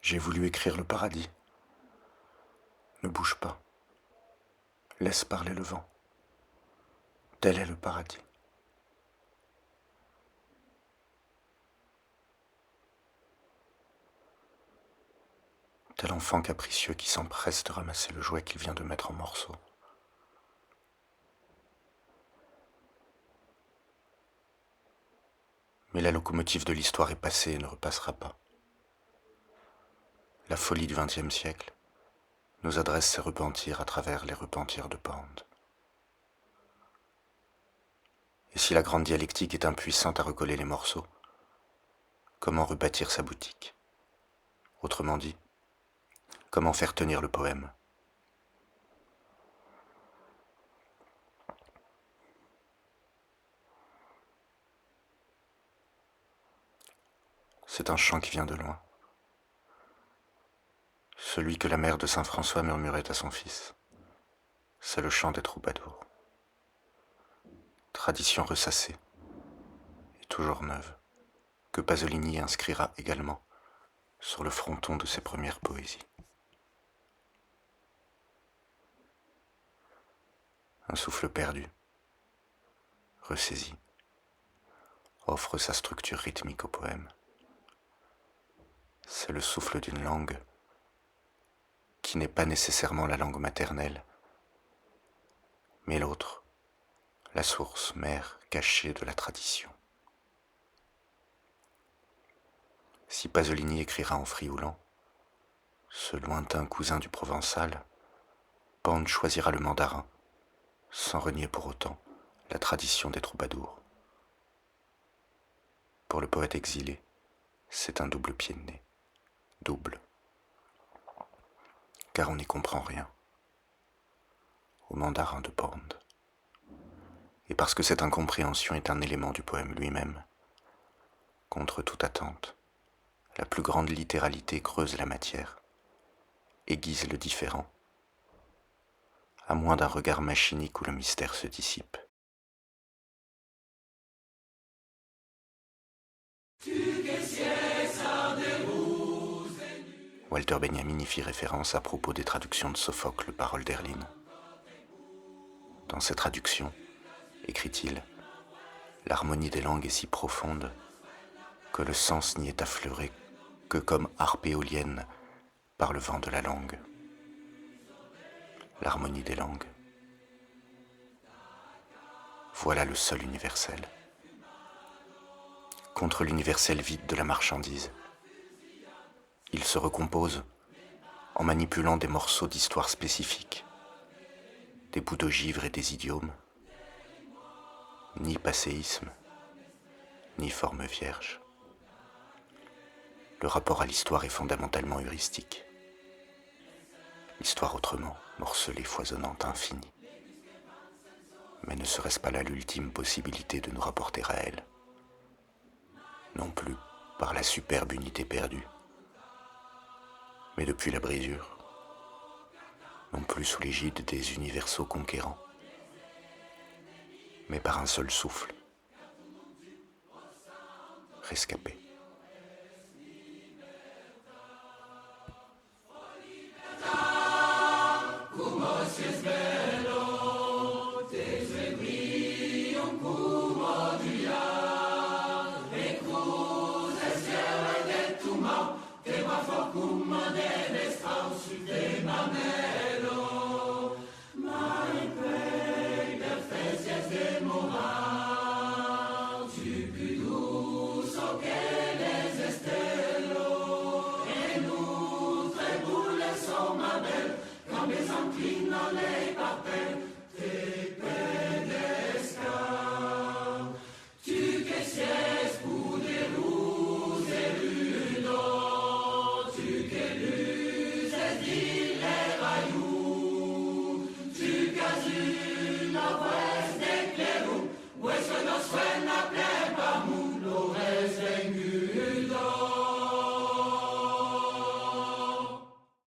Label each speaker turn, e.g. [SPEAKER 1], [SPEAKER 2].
[SPEAKER 1] J'ai voulu écrire le paradis. Ne bouge pas. Laisse parler le vent. Tel est le paradis. Tel enfant capricieux qui s'empresse de ramasser le jouet qu'il vient de mettre en morceaux. Mais la locomotive de l'histoire est passée et ne repassera pas. La folie du XXe siècle nous adresse ses repentirs à travers les repentirs de Pound. Et si la grande dialectique est impuissante à recoller les morceaux, comment rebâtir sa boutique? Autrement dit, comment faire tenir le poème? C'est un chant qui vient de loin. Celui que la mère de saint François murmurait à son fils. C'est le chant des troubadours. Tradition ressassée et toujours neuve, que Pasolini inscrira également sur le fronton de ses premières poésies. Un souffle perdu, ressaisi, offre sa structure rythmique au poème. C'est le souffle d'une langue qui n'est pas nécessairement la langue maternelle, mais l'autre, la source mère cachée de la tradition. Si Pasolini écrira en frioulant, ce lointain cousin du provençal, Pound choisira le mandarin, sans renier pour autant la tradition des troubadours. Pour le poète exilé, c'est un double pied de nez. Double. Car on n'y comprend rien. Au mandarin de Pound. Et parce que cette incompréhension est un élément du poème lui-même, contre toute attente, la plus grande littéralité creuse la matière, aiguise le différent, à moins d'un regard machinique où le mystère se dissipe. Walter Benjamin y fit référence à propos des traductions de Sophocle, paroles d'Herline. Dans ces traductions, écrit-il, l'harmonie des langues est si profonde que le sens n'y est affleuré que comme harpe éolienne par le vent de la langue. L'harmonie des langues. Voilà le seul universel. Contre l'universel vide de la marchandise, il se recompose en manipulant des morceaux d'histoire spécifiques, des bouts de givre et des idiomes, ni passéisme, ni forme vierge. Le rapport à l'histoire est fondamentalement heuristique. L'histoire autrement, morcelée, foisonnante, infinie. Mais ne serait-ce pas là l'ultime possibilité de nous rapporter à elle? Non plus par la superbe unité perdue, mais depuis la brisure, non plus sous l'égide des universaux conquérants, mais par un seul souffle, rescapé.
[SPEAKER 2] Cum de